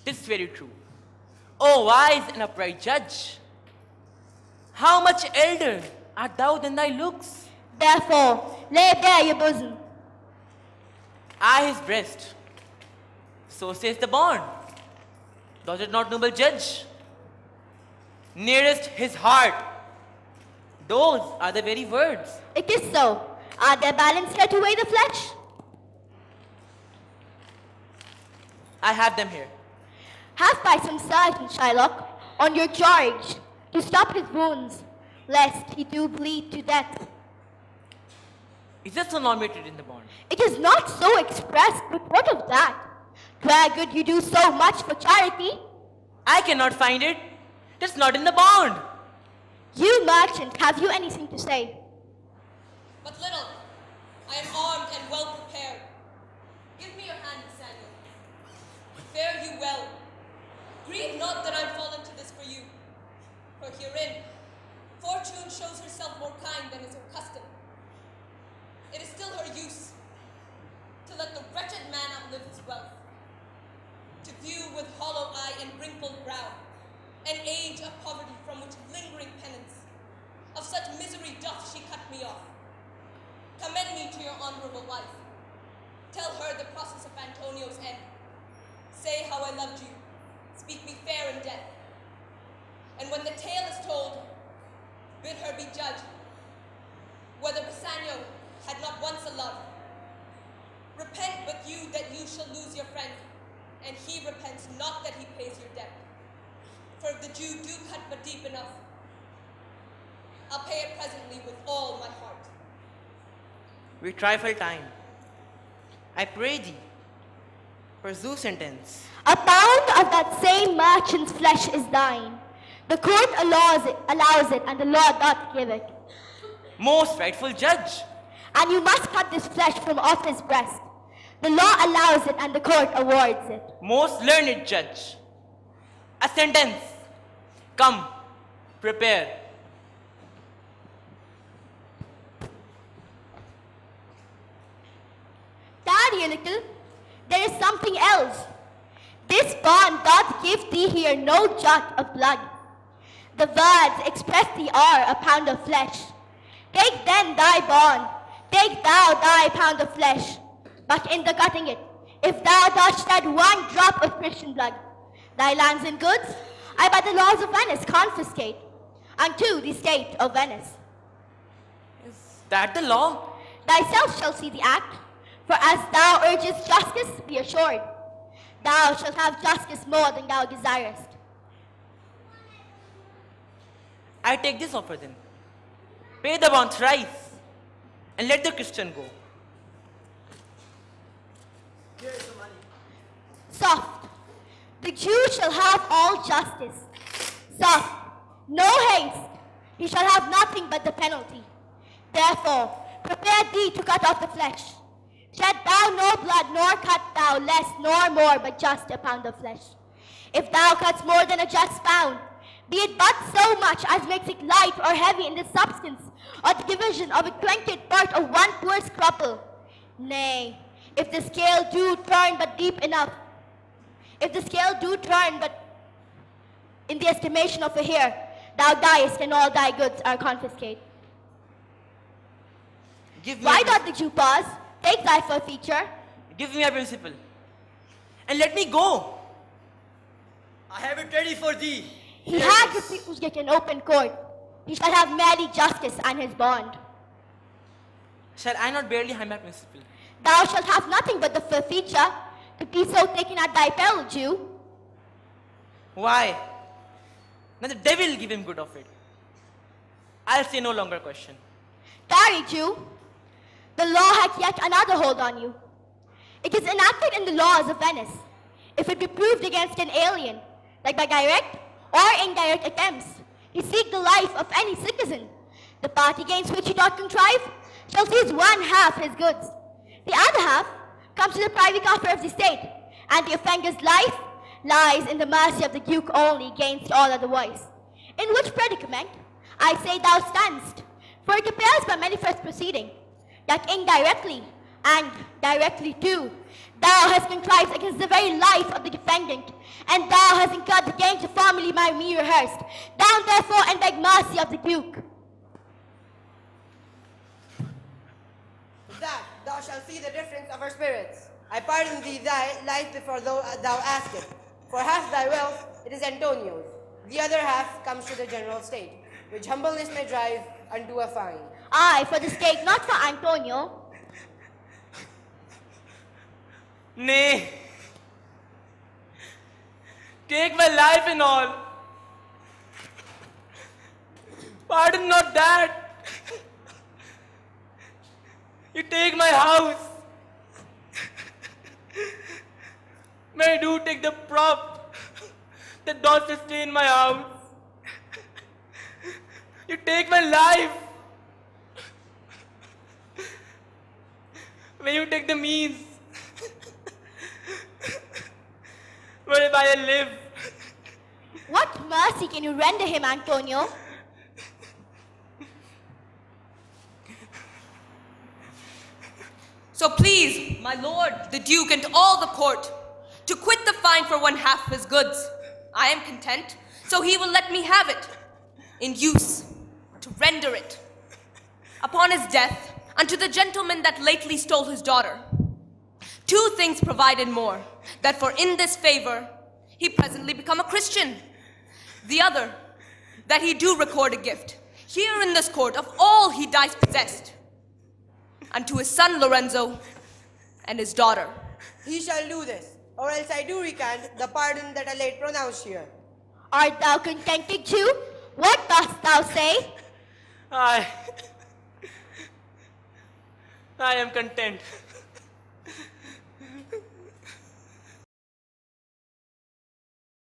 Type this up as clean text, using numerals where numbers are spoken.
'Tis very true. O wise and upright judge, how much elder art thou than thy looks? Therefore, lay bare your bosom. I his breast. So says the bond. Does it not, noble judge? Nearest his heart. Those are the very words. It is so. Are there balance here to weigh the flesh? I have them here. Have by some surgeon, Shylock, on your charge, to stop his wounds, lest he do bleed to death. Is that so normated in the bond? It is not so expressed, but what of that? 'Twere good you do so much for charity. I cannot find it. 'Tis not in the bond. You merchant, have you anything to say? But little. I am armed and well prepared. Give me your hand, Samuel. Fare you well. Grieve not that I'm fallen to this for you. For herein, fortune shows herself more kind than is her custom. It is still her use to let the wretched man outlive his wealth, to view with hollow eye and wrinkled brow an age of poverty from which lingering penance of such misery doth she cut me off. Commend me to your honorable wife. Tell her the process of Antonio's end. Say how I loved you. Speak me fair in death. And when the tale is told, bid her be judge whether Bassanio had not once a love. Repent but you that you shall lose your friend, and he repents not that he pays your debt. For if the Jew do cut but deep enough, I'll pay it presently with all my heart. We trifle time. I pray thee, pursue sentence. A pound of that same merchant's flesh is thine. The court allows it, and the law doth give it. Most rightful judge. And you must cut this flesh from off his breast. The law allows it, and the court awards it. Most learned judge. A sentence. Come, prepare. Tarry a little. There is something else. This bond doth give thee here no jot of blood. The words express thee are a pound of flesh. Take then thy bond, take thou thy pound of flesh. But in the cutting it, if thou dost shed one drop of Christian blood, thy lands and goods I by the laws of Venice confiscate unto the state of Venice. Is that the law? Thyself shall see the act, for as thou urgest justice, be assured, thou shalt have justice more than thou desirest. I take this offer then. Pay the bond thrice, and let the Christian go. Here's the money. Soft, the Jew shall have all justice. Soft, no haste, he shall have nothing but the penalty. Therefore, prepare thee to cut off the flesh. Shed thou no blood, nor cut thou less, nor more, but just a pound of flesh. If thou cuts more than a just pound, be it but so much as makes it light or heavy in the substance, or the division of a 20th part of one poor scruple. Nay, if the scale do turn but deep enough, if the scale do turn but in the estimation of a hair, thou diest and all thy goods are confiscated. Give me Why a doth the Jew pause? Take thy forfeiture. Give me a principle, and let me go. I have it ready for thee. He Here had it the is. people's get an open court. He shall have merely justice and his bond. Shall I not barely have my principle? Thou shalt have nothing but the forfeiture, to be so taken at thy peril, Jew. Why? Now the devil give him good of it. I'll say no longer question. Tarry, Jew. The law hath yet another hold on you. It is enacted in the laws of Venice. If it be proved against an alien, like by direct or indirect attempts, he seek the life of any citizen, the party against which he doth contrive shall seize one half his goods. The other half comes to the private offer of the state, and the offender's life lies in the mercy of the Duke only against all otherwise. In which predicament, I say thou standst, for it appears by manifest proceeding, that indirectly and directly too, thou hast contrived against the very life of the defendant, and thou hast incurred the gain to formerly by me rehearsed. Down therefore and beg mercy of the Duke. That thou shalt see the difference of our spirits. I pardon thee thy life before thou ask it. For half thy wealth, it is Antonio's. The other half comes to the general state, which humbleness may drive unto a fine. Aye, for the state, not for Antonio. Nay, take my life and all. Pardon not that. You take my house. May do take the prop that doth sustain my house. You take my life. May you take the means whereby I live. What mercy can you render him, Antonio? So please, my lord, the Duke, and all the court, to quit the fine for one half his goods. I am content, so he will let me have it, in use, to render it, upon his death, unto the gentleman that lately stole his daughter. 2 things provided more, that for in this favor he presently become a Christian. The other, that he do record a gift, here in this court, of all he dies possessed, unto his son Lorenzo and his daughter. He shall do this, or else I do recant the pardon that I late pronounced here. Art thou contented, Jew? What dost thou say? I am content.